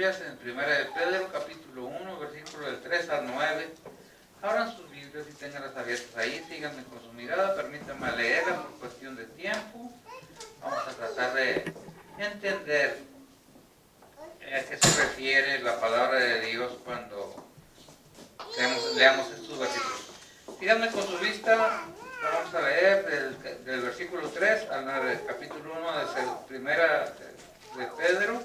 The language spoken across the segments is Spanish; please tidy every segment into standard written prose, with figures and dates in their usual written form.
Biblias en 1 de Pedro, capítulo 1, versículo del 3 al 9. Abran sus Biblias y tenganlas abiertas ahí, síganme con su mirada, permítanme leerla por cuestión de tiempo. Vamos a tratar de entender a qué se refiere la palabra de Dios cuando leamos estos versículos. Síganme con su vista, vamos a leer del versículo 3 al 9, capítulo 1 de 1 de Pedro,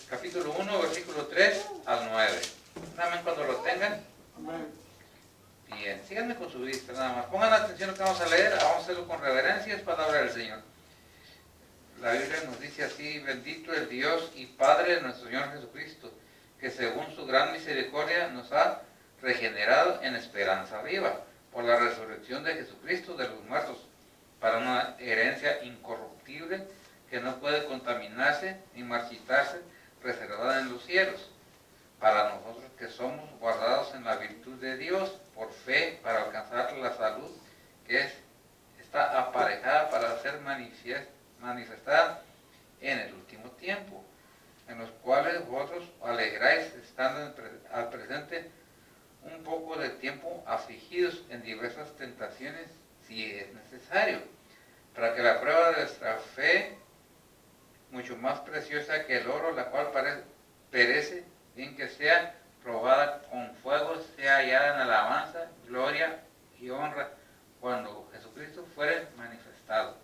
capítulo 1, versículo 3 al 9. Dame cuando lo tengan. Bien, síganme con su vista nada más. Pongan atención a lo que vamos a leer, vamos a hacerlo con reverencia, es palabra del Señor. La Biblia nos dice así: bendito el Dios y Padre de nuestro Señor Jesucristo, que según su gran misericordia nos ha regenerado en esperanza viva, por la resurrección de Jesucristo de los muertos, para una herencia incorruptible que no puede contaminarse ni marchitarse, reservada en los cielos, para nosotros que somos guardados en la virtud de Dios por fe para alcanzar la salud que está aparejada para ser manifestada en el último tiempo, en los cuales vosotros alegráis estando al presente un poco de tiempo afligidos en diversas tentaciones, si es necesario, para que la prueba de vuestra fe, mucho más preciosa que el oro, la cual perece, bien que sea probada con fuego, sea hallada en alabanza, gloria y honra cuando Jesucristo fuere manifestado,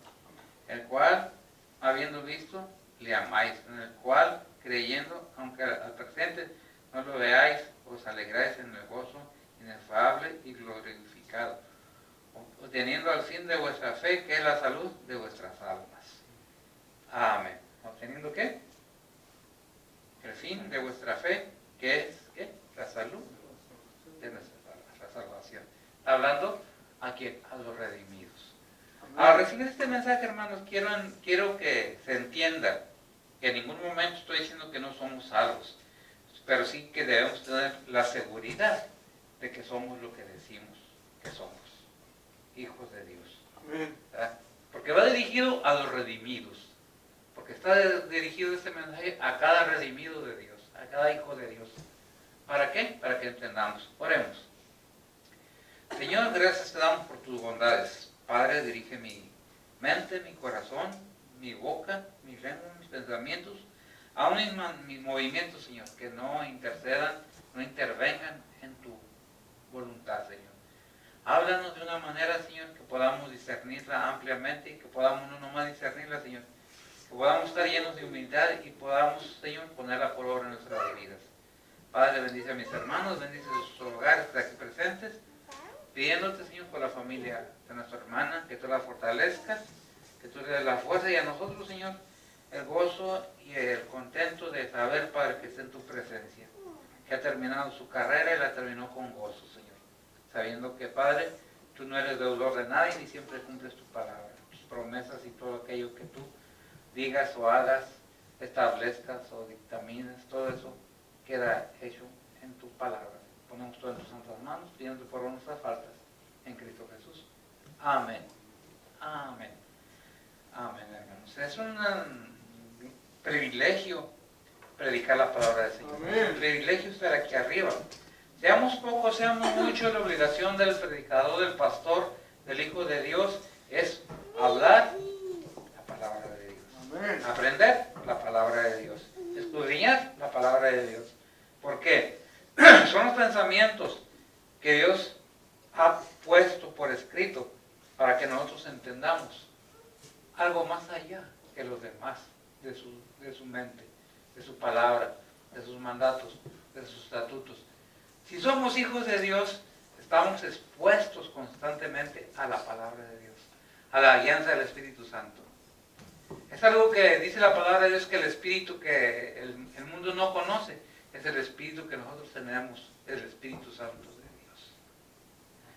el cual, habiendo visto, le amáis, en el cual, creyendo, aunque al presente no lo veáis, os alegráis en el gozo inefable y glorificado, obteniendo al fin de vuestra fe, que es la salud de vuestras almas. Amén. ¿Obteniendo qué? El fin de vuestra fe, que es ¿qué? La salud de nuestras almas, la salvación. Está hablando a quién, a los redimidos. Al recibir este mensaje, hermanos, quiero que se entienda que en ningún momento estoy diciendo que no somos salvos, pero sí que debemos tener la seguridad de que somos lo que decimos que somos, hijos de Dios. ¿Verdad? Porque va dirigido a los redimidos, porque está dirigido este mensaje a cada redimido de Dios, a cada hijo de Dios. ¿Para qué? Para que entendamos. Oremos. Señor, gracias te damos por tus bondades. Padre, dirige mi mente, mi corazón, mi boca, mi lengua, mis pensamientos, aún mis movimientos, Señor, que no intercedan, no intervengan en tu voluntad, Señor. Háblanos de una manera, Señor, que podamos discernirla ampliamente y que podamos no nomás discernirla, Señor, que podamos estar llenos de humildad y podamos, Señor, ponerla por obra en nuestras vidas. Padre, bendice a mis hermanos, bendice sus hogares de aquí presentes, pidiéndote, Señor, por la familia de nuestra hermana, que tú la fortalezcas, que tú le des la fuerza, y a nosotros, Señor, el gozo y el contento de saber, Padre, que está en tu presencia, que ha terminado su carrera y la terminó con gozo, Señor, sabiendo que, Padre, tú no eres deudor de nadie ni siempre cumples tu palabra, tus promesas y todo aquello que tú digas o hagas, establezcas o dictamines, todo eso queda hecho en tu palabra. Ponemos todo en tus santas manos, pidiendo por nuestras faltas, en Cristo Jesús. Amén. Amén. Amén, hermanos. Es un privilegio predicar la palabra del Señor. Es un privilegio estar aquí arriba. Seamos pocos, seamos muchos, la obligación del predicador, del pastor, del Hijo de Dios es hablar la palabra de Dios. Amén. Aprender la palabra de Dios. Escudriñar la palabra de Dios. ¿Por qué? Son los pensamientos que Dios ha puesto por escrito para que nosotros entendamos algo más allá que los demás de su mente, de su palabra, de sus mandatos, de sus estatutos. Si somos hijos de Dios, estamos expuestos constantemente a la palabra de Dios, a la guianza del Espíritu Santo. Es algo que dice la palabra de Dios, que el Espíritu que el mundo no conoce es el Espíritu que nosotros tenemos, el Espíritu Santo de Dios.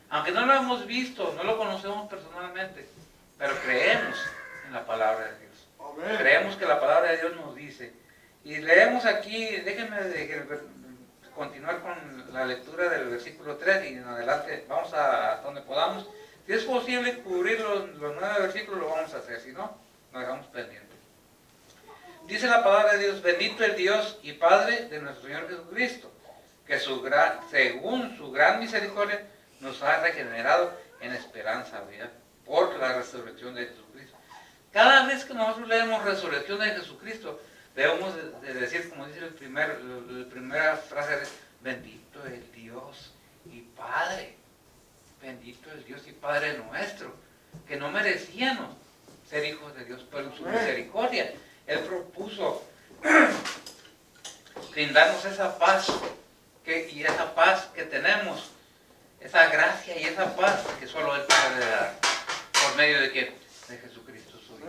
Aunque no lo hemos visto, no lo conocemos personalmente, pero creemos en la palabra de Dios. Amén. Creemos que la palabra de Dios nos dice. Y leemos aquí, déjenme continuar con la lectura del versículo 3 y en adelante vamos hasta donde podamos. Si es posible cubrir los 9 versículos, lo vamos a hacer, si no, nos dejamos pendientes. Dice la palabra de Dios, bendito el Dios y Padre de nuestro Señor Jesucristo, que según su gran misericordia nos ha regenerado en esperanza, ¿verdad? Por la resurrección de Jesucristo. Cada vez que nosotros leemos resurrección de Jesucristo, debemos de decir, como dice la primera frase, bendito el Dios y Padre, bendito el Dios y Padre nuestro, que no merecíamos ser hijos de Dios, pero en su misericordia Él propuso brindarnos esa paz y esa paz que tenemos, esa gracia y esa paz que solo Él puede dar, por medio de ¿quién? De Jesucristo su Hijo.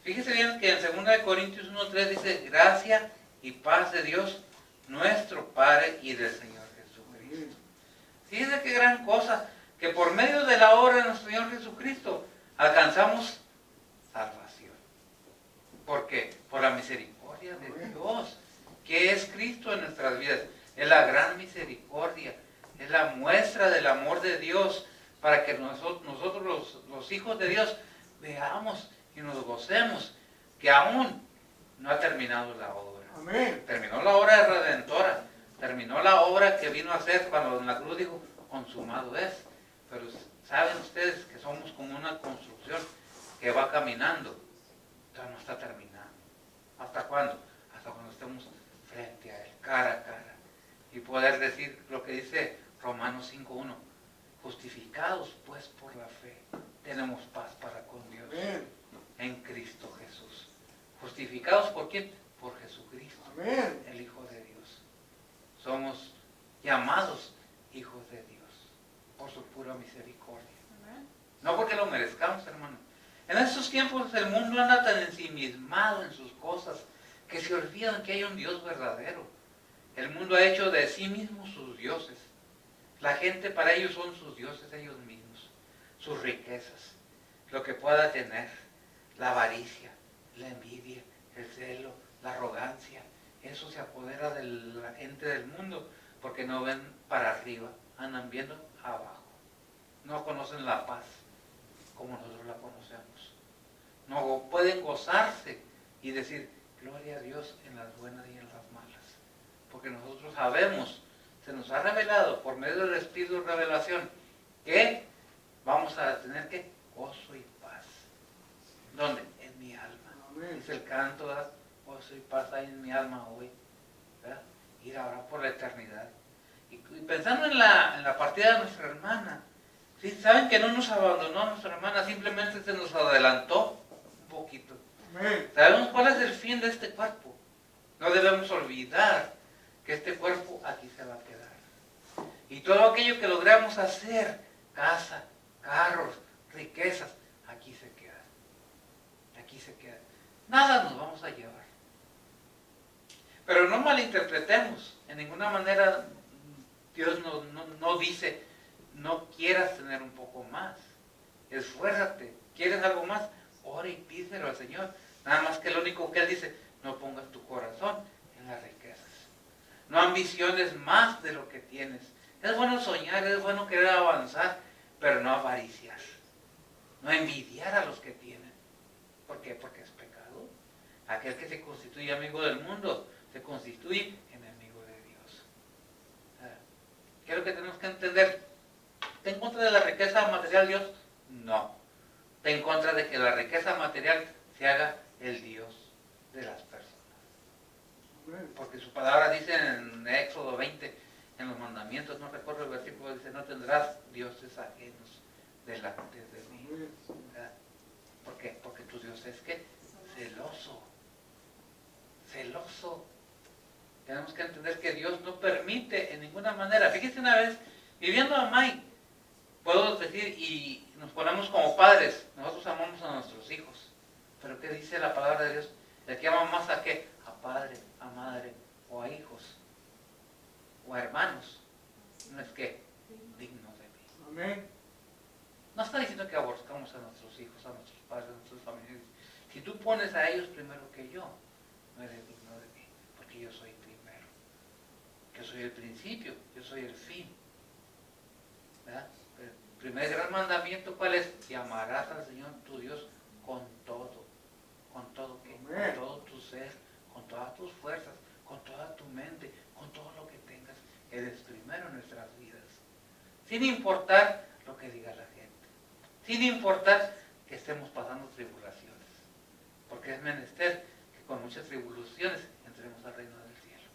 Fíjese bien que en 2 Corintios 1:3 dice, gracia y paz de Dios, nuestro Padre y del Señor Jesucristo. Fíjese qué gran cosa, que por medio de la obra de nuestro Señor Jesucristo alcanzamos salvación. ¿Por qué? Por la misericordia de Dios, que es Cristo en nuestras vidas. Es la gran misericordia, es la muestra del amor de Dios para que nosotros los hijos de Dios veamos y nos gocemos que aún no ha terminado la obra. Amén. Terminó la obra redentora, terminó la obra que vino a hacer cuando en la cruz dijo, consumado es. Pero saben ustedes que somos como una construcción que va caminando, pero no está terminada. ¿Hasta cuándo? Hasta cuando estemos frente a Él, cara a cara. Y poder decir lo que dice Romanos 5:1, justificados pues por la fe, tenemos paz para con Dios. Amén. En Cristo Jesús. ¿Justificados por quién? Por Jesucristo, Amén. el Hijo de Dios. Somos llamados hijos de Dios por su pura misericordia. No porque lo merezcamos, hermano. En estos tiempos el mundo anda tan ensimismado en sus cosas que se olvidan que hay un Dios verdadero. El mundo ha hecho de sí mismo sus dioses. La gente para ellos son sus dioses ellos mismos, sus riquezas, lo que pueda tener, la avaricia, la envidia, el celo, la arrogancia. Eso se apodera de la gente del mundo porque no ven para arriba, andan viendo abajo. No conocen la paz como nosotros la conocemos. No pueden gozarse y decir, gloria a Dios en las buenas y en las malas. Porque nosotros sabemos, se nos ha revelado por medio del Espíritu de Revelación, que vamos a tener que gozo y paz. ¿Dónde? En mi alma. Amén. Dice el canto, ¿verdad? Gozo y paz hay en mi alma hoy. ¿Verdad? Ir ahora por la eternidad. Y pensando en la partida de nuestra hermana, ¿sí? ¿Saben que no nos abandonó nuestra hermana? Simplemente se nos adelantó un poquito. Amén. ¿Sabemos cuál es el fin de este cuerpo? No debemos olvidar que este cuerpo aquí se va a quedar. Y todo aquello que logramos hacer, casa, carros, riquezas, aquí se queda. Aquí se queda. Nada nos vamos a llevar. Pero no malinterpretemos. En ninguna manera Dios no dice, no quieras tener un poco más. Esfuérzate. ¿Quieres algo más? Ora y pídelo al Señor. Nada más que lo único que Él dice, no pongas tu corazón en las riquezas. No ambiciones más de lo que tienes. Es bueno soñar, es bueno querer avanzar, pero no avariciar. No envidiar a los que tienen. ¿Por qué? Porque es pecado. Aquel que se constituye amigo del mundo, se constituye enemigo de Dios. ¿Qué es lo que tenemos que entender? ¿Está en contra de la riqueza material Dios? No. Está en contra de que la riqueza material se haga el Dios de las personas. Porque su palabra dice en Éxodo 20, en los mandamientos, no recuerdo el versículo, dice, no tendrás dioses ajenos delante de mí. ¿Verdad? ¿Por qué? Porque tu Dios es ¿qué? Celoso. Celoso. Tenemos que entender que Dios no permite en ninguna manera. Fíjese una vez, viviendo a May, puedo decir, y nos ponemos como padres, nosotros amamos a nuestros hijos. Pero ¿qué dice la palabra de Dios? ¿De qué amamos más a qué? A padre, a madre o a hijos o a hermanos. No es que digno de mí. Amén. No está diciendo que aborrezcamos a nuestros hijos, a nuestros padres, a nuestros familiares. Si tú pones a ellos primero que yo, no eres digno de mí, porque yo soy primero. Yo soy el principio, yo soy el fin. ¿Verdad? El primer gran mandamiento, ¿cuál es? Y amarás al Señor tu Dios con todo. ¿Con todo qué? con todo tu ser, con todas tus fuerzas, con toda tu mente, con todo lo que tengas. Eres primero en nuestras vidas. Sin importar lo que diga la gente. Sin importar que estemos pasando tribulaciones. Porque es menester que con muchas tribulaciones entremos al reino del cielo.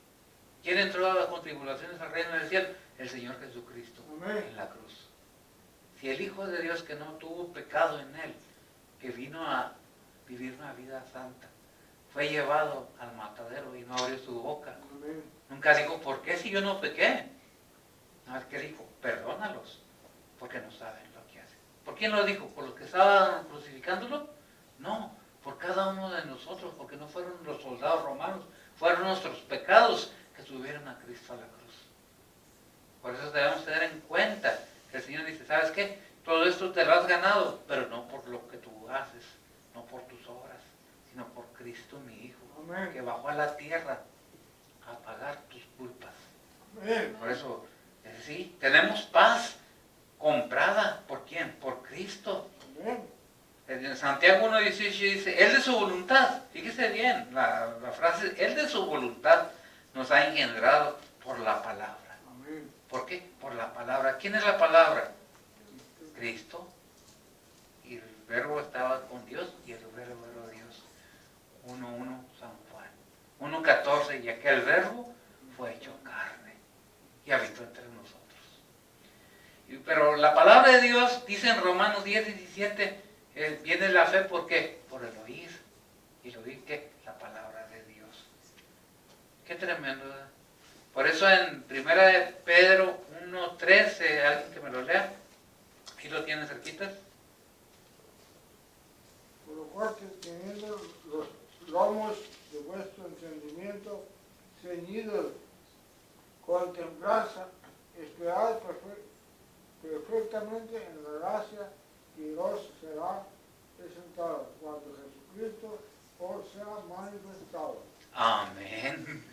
¿Quién entró con tribulaciones al reino del cielo? El Señor Jesucristo. Amén. En la cruz. Si el Hijo de Dios, que no tuvo pecado en él, que vino a vivir una vida santa, fue llevado al matadero y no abrió su boca. Amén. Nunca dijo, ¿por qué si yo no pequé? No, ¿qué dijo? Perdónalos, porque no saben lo que hacen. ¿Por quién lo dijo? ¿Por los que estaban crucificándolo? No, por cada uno de nosotros, porque no fueron los soldados romanos, fueron nuestros pecados que subieron a Cristo a la cruz. Por eso debemos tener en cuenta que el Señor dice, ¿sabes qué? Todo esto te lo has ganado, pero no por lo que tú haces, no por tus obras, sino por Cristo mi Hijo, amén, que bajó a la tierra a pagar tus culpas. Amén. Por eso, sí, tenemos paz comprada. ¿Por quién? Por Cristo. Amén. En Santiago 1.18 dice, Él de su voluntad, fíjese bien, la frase, Él de su voluntad nos ha engendrado por la palabra. Amén. ¿Por qué? Por la palabra. ¿Quién es la palabra? Cristo. Y el verbo estaba con Dios y el verbo era Dios. 1.1 San Juan. 1.14 y aquel verbo fue hecho carne y habitó entre nosotros. Pero la palabra de Dios dice en Romanos 10.17, viene la fe, ¿por qué? Por el oír. ¿Y el oír qué? La palabra de Dios. Qué tremendo, ¿verdad? Por eso en 1 Pedro 1.13, alguien que me lo lea, aquí lo tienen cerquitas. Por lo cual que teniendo los lomos de vuestro entendimiento ceñidos con templanza, esperad perfectamente en la gracia que os será presentada cuando Jesucristo os sea manifestado. Amén.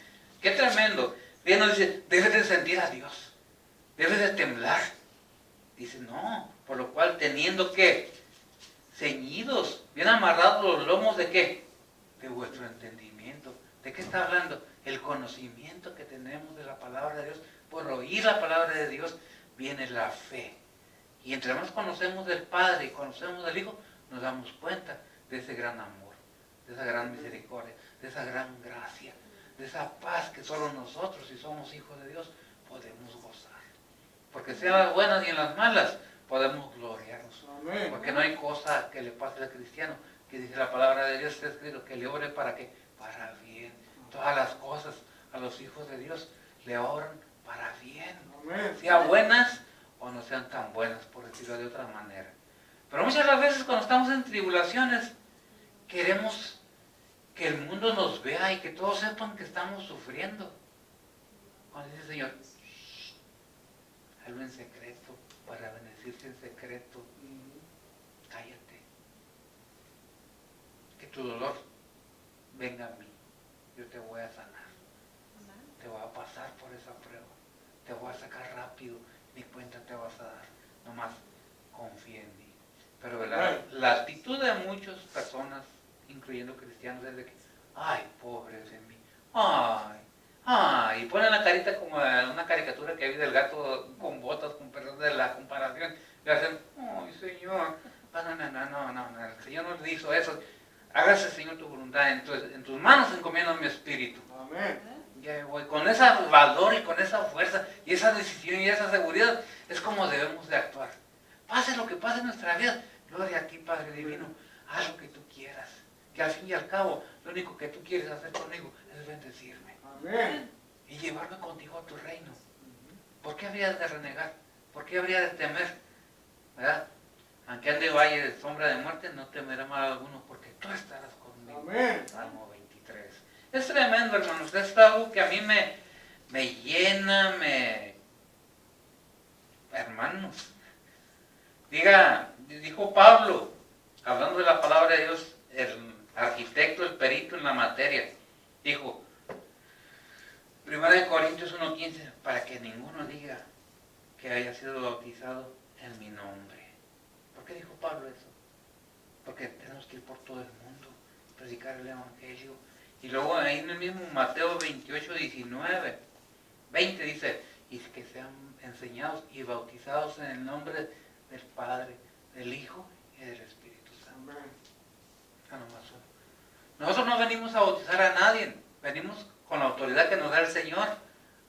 Qué tremendo. Bien nos dice, debes de sentir a Dios, debes de temblar. Dice, no, por lo cual teniendo que ceñidos, bien amarrados los lomos de qué? De vuestro entendimiento. ¿De qué está hablando? El conocimiento que tenemos de la palabra de Dios. Por oír la palabra de Dios viene la fe. Y entre más conocemos del Padre y conocemos del Hijo, nos damos cuenta de ese gran amor, de esa gran misericordia, de esa gran gracia, de esa paz que solo nosotros, si somos hijos de Dios, podemos gozar. Porque sea las buenas y en las malas, podemos gloriarnos. Amén. Porque no hay cosa que le pase al cristiano, que dice la palabra de Dios, está escrito, que le ore para qué, para bien. Todas las cosas a los hijos de Dios le oran para bien. Amén. Sea buenas o no sean tan buenas, por decirlo de otra manera. Pero muchas las veces cuando estamos en tribulaciones, queremos que el mundo nos vea y que todos sepan que estamos sufriendo. Cuando dice el Señor, hazlo en secreto, para bendecirte en secreto. Cállate. Que tu dolor venga a mí. Yo te voy a sanar. Te voy a pasar por esa prueba. Te voy a sacar rápido. Ni cuenta te vas a dar. Nomás confía en mí. Pero la actitud de muchas personas, incluyendo cristianos, es de que, ay, pobre de mí. Ay, y ponen la carita como una caricatura que hay del gato con botas, con perdón de la comparación. Y hacen, ay, Señor. No, el Señor no le hizo eso. Hágase, Señor, tu voluntad. Entonces, en tus manos encomiendo mi espíritu. Amén. Ya voy. Con ese valor y con esa fuerza y esa decisión y esa seguridad es como debemos de actuar. Pase lo que pase en nuestra vida, gloria a ti, Padre Divino. Haz lo que tú quieras. Que al fin y al cabo, lo único que tú quieres hacer conmigo es bendecirme. Amén. Y llevarme contigo a tu reino. ¿Por qué habrías de renegar? ¿Por qué habría de temer? ¿Verdad? Aunque ande valle de sombra de muerte, no temerá mal alguno, porque tú estarás conmigo. Amén. Salmo 23. Es tremendo, hermanos. Es algo que a mí me llena, Hermanos, dijo Pablo, hablando de la palabra de Dios, el arquitecto, el perito en la materia, dijo, 1 Corintios 1.15, para que ninguno diga que haya sido bautizado en mi nombre. ¿Por qué dijo Pablo eso? Porque tenemos que ir por todo el mundo predicar el Evangelio. Y luego ahí en el mismo Mateo 28, 19, 20 dice, y que sean enseñados y bautizados en el nombre del Padre, del Hijo y del Espíritu Santo. Nosotros no venimos a bautizar a nadie, venimos con la autoridad que nos da el Señor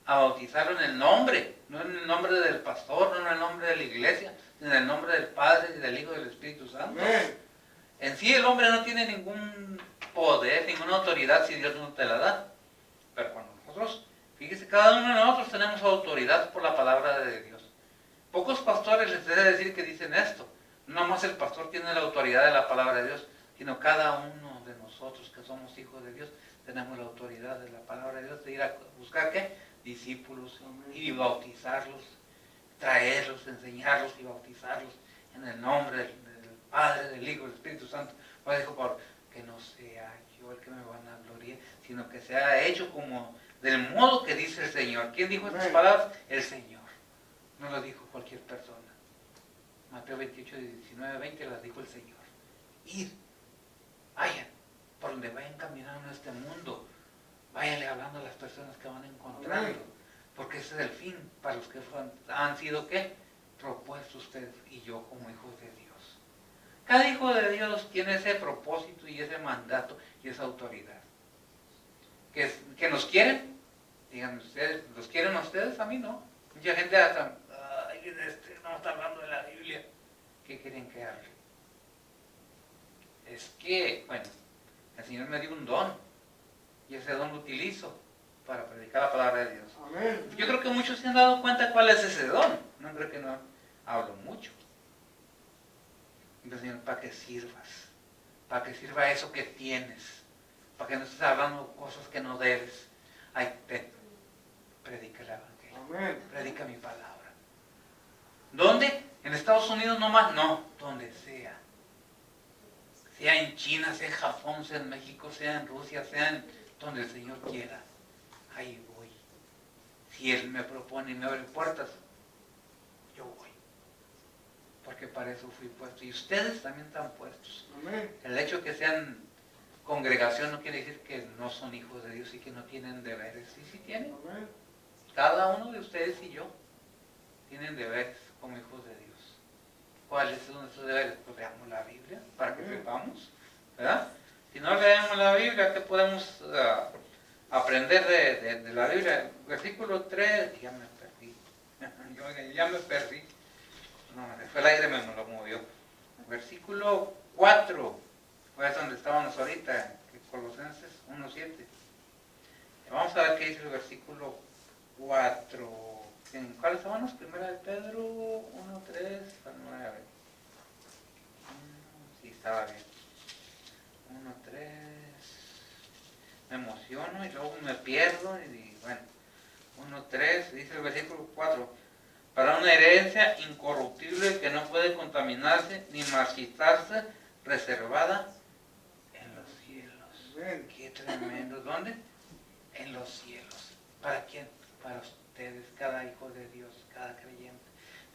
a bautizarlo en el nombre, no en el nombre del pastor, no en el nombre de la iglesia, sino en el nombre del Padre y del Hijo y del Espíritu Santo. Amén. En sí el hombre no tiene ningún poder, ninguna autoridad si Dios no te la da. Pero cuando nosotros, fíjese, cada uno de nosotros tenemos autoridad por la palabra de Dios. Pocos pastores les he de decir que dicen esto. No más el pastor tiene la autoridad de la palabra de Dios, sino cada uno de nosotros que somos hijos de Dios tenemos la autoridad de la palabra de Dios de ir a buscar ¿qué? Discípulos y bautizarlos, traerlos, enseñarlos y bautizarlos en el nombre del Padre, del Hijo, del Espíritu Santo. Pues dijo Pablo, que no sea yo el que me van a gloriar, sino que sea hecho como del modo que dice el Señor. ¿Quién dijo estas palabras? El Señor. No lo dijo cualquier persona. Mateo 28, 19, 20 las dijo el Señor. Ir, vayan, por donde vayan caminando en este mundo, váyanle hablando a las personas que van encontrando, porque ese es el fin para los que han sido ¿qué? Propuestos ustedes y yo como hijos de Dios. Cada hijo de Dios tiene ese propósito y ese mandato y esa autoridad. ¿Que nos quieren? Díganme ustedes, ¿los quieren a ustedes? A mí no. Mucha gente hasta, no está hablando de la Biblia. ¿Qué quieren que hable? Es que, bueno, el Señor me dio un don y ese don lo utilizo para predicar la palabra de Dios. Amén. Yo creo que muchos se han dado cuenta cuál es ese don. No creo que no hablo mucho. Entonces, Señor, para que sirvas, para que sirva eso que tienes, para que no estés hablando cosas que no debes. Ay, predica el Evangelio, Amén. predica mi palabra. ¿Dónde? ¿En Estados Unidos nomás? No, donde sea. Sea en China, sea en Japón, sea en México, sea en Rusia, sea en donde el Señor quiera. Ahí voy. Si Él me propone y me abre puertas, yo voy. Porque para eso fui puesto. Y ustedes también están puestos. Amén. El hecho de que sean congregación no quiere decir que no son hijos de Dios y que no tienen deberes. Sí, sí tienen. Amén. Cada uno de ustedes y yo tienen deberes como hijos de Dios. ¿Cuáles son nuestros deberes? Pues leamos la Biblia para que sepamos, ¿verdad? Si no leemos la Biblia, ¿qué podemos aprender de la Biblia? Versículo 3, ya me perdí. Ya me perdí. No, fue el aire, me lo movió. Versículo 4, pues donde estábamos ahorita, Colosenses 1:7. Vamos a ver qué dice el versículo 4. ¿En cuáles estábamos? Primera de Pedro 1:3 al 9. Sí, estaba bien. 1:3. Me emociono y luego me pierdo y bueno. 1:3 dice el versículo 4. Para una herencia incorruptible que no puede contaminarse ni marchitarse, reservada en los cielos. Amén. Qué tremendo. ¿Dónde? En los cielos. ¿Para quién? Para ustedes, cada hijo de Dios, cada creyente.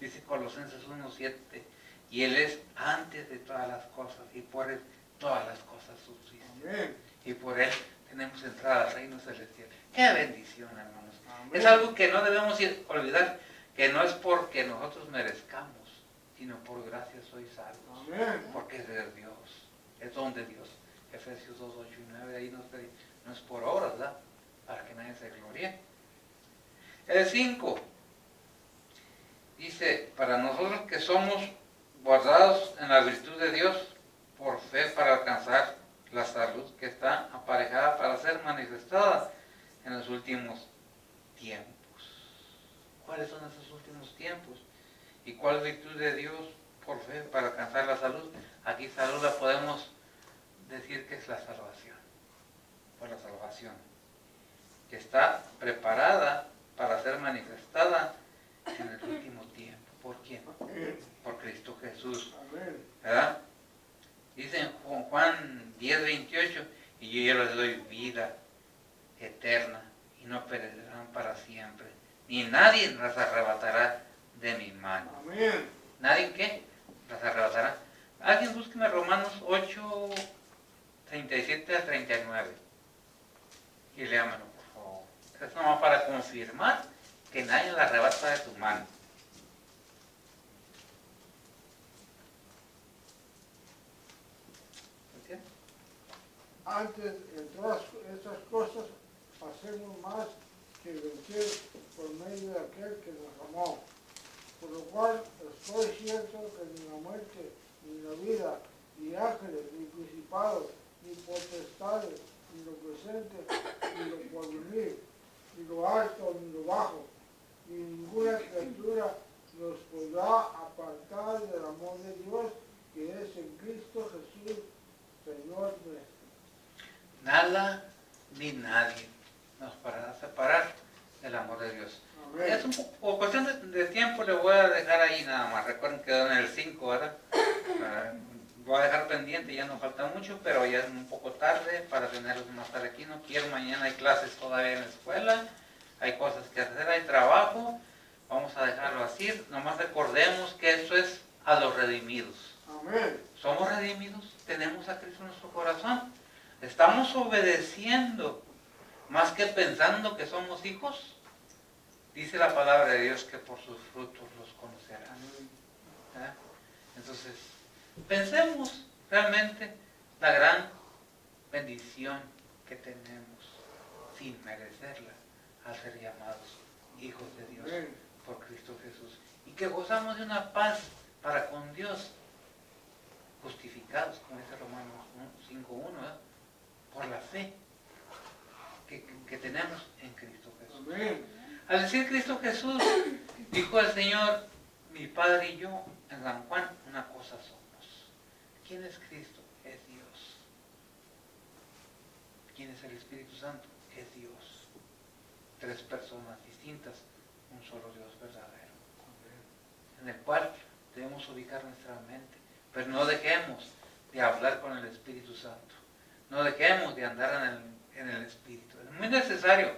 Dice Colosenses 1:7, y Él es antes de todas las cosas, y por Él todas las cosas subsisten. Amén. Y por Él tenemos entrada al reino celestial. ¡Qué bendición, hermanos! Amén. Es algo que no debemos olvidar, que no es porque nosotros merezcamos, sino por gracia sois salvos. Amén. Porque es de Dios, es don de Dios. Efesios 2:8 y 9, ahí no es por obras, ¿verdad? Para que nadie se gloríe. El 5 dice, para nosotros que somos guardados en la virtud de Dios por fe para alcanzar la salud que está aparejada para ser manifestada en los últimos tiempos. ¿Cuáles son esos últimos tiempos? ¿Y cuál virtud de Dios por fe para alcanzar la salud? Aquí salud la podemos decir que es la salvación, por la salvación, que está preparada para ser manifestada en el último tiempo. ¿Por quién? Por Cristo Jesús. Amén. ¿Verdad? Dice en Juan 10:28, y yo les doy vida eterna y no perecerán para siempre, ni nadie las arrebatará de mi mano. Amén. ¿Nadie qué? Las arrebatará. Alguien búsqueme Romanos 8, 37 al 39. Y léamelo, por favor. Es nomás para confirmar que nadie la arrebata de tu mano. ¿Entiendes? Antes, en todas estas cosas, hacemos más que vencer por medio de aquel que nos amó. Por lo cual estoy cierto que ni la muerte, ni la vida, ni ángeles, ni principados, ni potestades, ni lo presente, ni lo porvenir, ni lo alto, ni lo bajo, ni ninguna criatura nos podrá apartar del amor de Dios que es en Cristo Jesús, Señor nuestro. Nada ni nadie nos podrá separar del amor de Dios. Amén. Es un poco, por cuestión de tiempo le voy a dejar ahí nada más. Recuerden que quedó en el 5, ¿verdad? Voy a dejar pendiente, ya no falta mucho, pero ya es un poco tarde para tenerlos más tarde aquí. No quiero, mañana hay clases todavía en la escuela, hay cosas que hacer, hay trabajo. Vamos a dejarlo así. Nomás recordemos que eso es a los redimidos. Amén. Somos redimidos, tenemos a Cristo en nuestro corazón. Estamos obedeciendo más que pensando que somos hijos. Dice la palabra de Dios que por sus frutos los conocerán. ¿Eh? Entonces, pensemos realmente la gran bendición que tenemos sin merecerla al ser llamados hijos de Dios por Cristo Jesús. Y que gozamos de una paz para con Dios, justificados, como dice Romanos 5:1, ¿eh? Por la fe que tenemos en Cristo Jesús. Amén. Al decir Cristo Jesús, dijo el Señor, mi Padre y yo, en San Juan, una cosa somos. ¿Quién es Cristo? Es Dios. ¿Quién es el Espíritu Santo? Es Dios. Tres personas distintas, un solo Dios verdadero. En el cual debemos ubicar nuestra mente. Pero no dejemos de hablar con el Espíritu Santo. No dejemos de andar en el Espíritu. Es muy necesario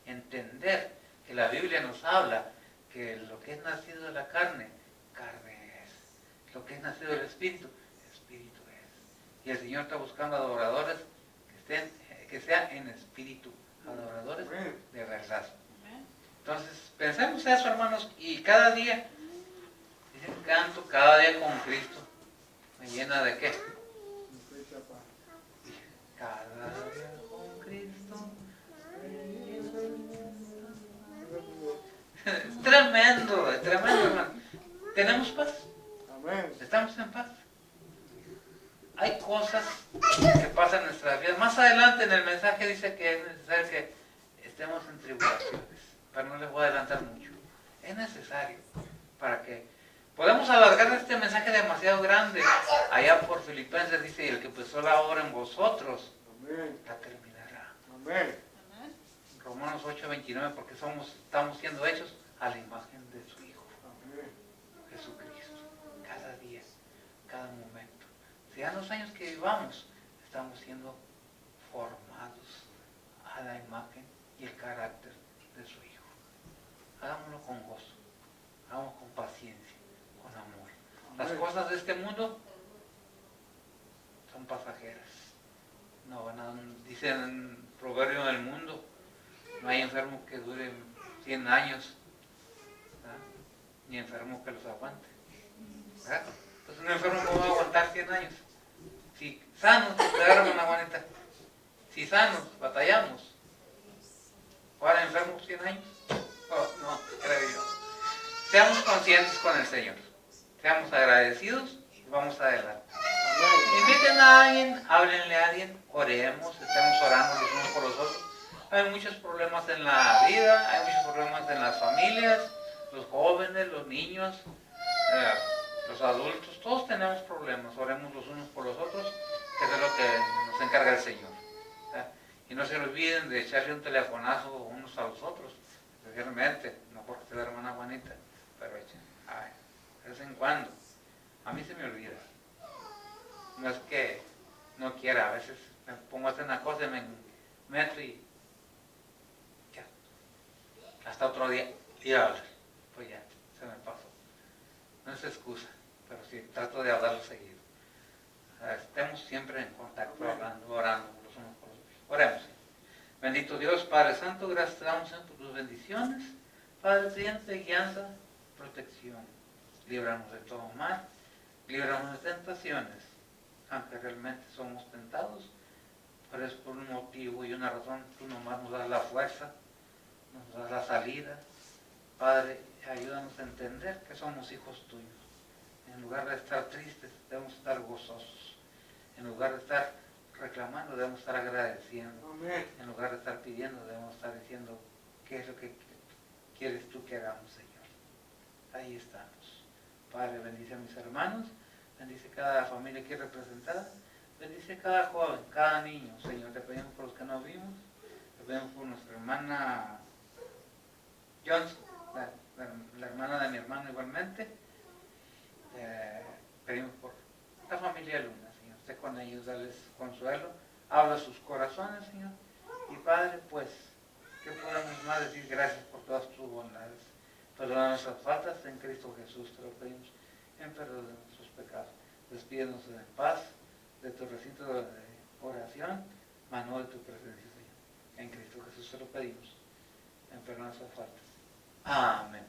entender que la Biblia nos habla que lo que es nacido de la carne, carne es. Lo que es nacido del Espíritu, Espíritu es. Y el Señor está buscando adoradores que sean en espíritu, adoradores de verdad. Entonces, pensemos eso, hermanos, y cada día, dice el canto, cada día con Cristo, me llena de qué. Cada día con Cristo. Es tremendo, hermano. ¿Tenemos paz? Amén. ¿Estamos en paz? Hay cosas que pasan en nuestra vida. Más adelante en el mensaje dice que es necesario que estemos en tribulaciones, pero no les voy a adelantar mucho. Es necesario para que podamos alargar este mensaje demasiado grande. Allá por Filipenses dice, y el que empezó la obra en vosotros, Amén. la terminará. Amén. Romanos 8:29, porque estamos siendo hechos a la imagen de su Hijo, Amén. Jesucristo. Cada día, cada momento. Sean los años que vivamos, estamos siendo formados a la imagen y el carácter de su Hijo. Hagámoslo con gozo, hagámoslo con paciencia, con amor. Las cosas de este mundo son pasajeras. No van a, dice en Proverbio del mundo, no hay enfermo que dure 100 años, ¿verdad? Ni enfermo que los aguante, ¿verdad? Entonces un enfermo no va a aguantar 100 años. Si sanos, ¿verdad, hermana Juanita? Si sanos, batallamos. ¿Ahora enfermos 100 años? Oh, no, creo yo. Seamos conscientes con el Señor. Seamos agradecidos y vamos adelante. Inviten a alguien, háblenle a alguien, oremos, estemos orando los unos por los otros. Hay muchos problemas en la vida, hay muchos problemas en las familias, los jóvenes, los niños, los adultos, todos tenemos problemas. Oremos los unos por los otros, que es lo que nos encarga el Señor. Y no se olviden de echarle un telefonazo unos a los otros, especialmente, no porque sea la hermana Juanita, pero echen, de vez en cuando. A mí se me olvida. No es que no quiera, a veces me pongo a hacer una cosa y me meto y ya. Hasta otro día ir a hablar. Pues ya, se me pasó. No es excusa, pero sí, trato de hablarlo seguido. estemos siempre en contacto, hablando, orando los unos por los otros. Oremos. Bendito Dios, Padre Santo, gracias te damos por tus bendiciones. Padre, pidiéndote guianza, protección. Líbranos de todo mal, líbranos de tentaciones, aunque realmente somos tentados, pero es por un motivo y una razón. Tú nomás nos das la fuerza, nos das la salida. Padre, ayúdanos a entender que somos hijos tuyos. En lugar de estar tristes, debemos estar gozosos. En lugar de estar reclamando, debemos estar agradeciendo. Amén. En lugar de estar pidiendo, debemos estar diciendo qué es lo que quieres tú que hagamos, Señor. Ahí estamos. Padre, bendice a mis hermanos, bendice cada familia aquí representada, bendice cada joven, cada niño, Señor. Te pedimos por los que no vimos, te pedimos por nuestra hermana Johnson, la hermana de mi hermano igualmente. Pedimos por la familia Luna, Señor. Esté con ellos, dales consuelo, habla sus corazones, Señor. Y Padre, pues, ¿qué podemos más decir? Gracias por todas tus bondades. Perdona nuestras faltas en Cristo Jesús, te lo pedimos, en perdón de nuestros pecados. Despídenos en paz de tu recinto de oración, mano de tu presencia, Señor. En Cristo Jesús te lo pedimos, en perdón de nuestras faltas. Amén.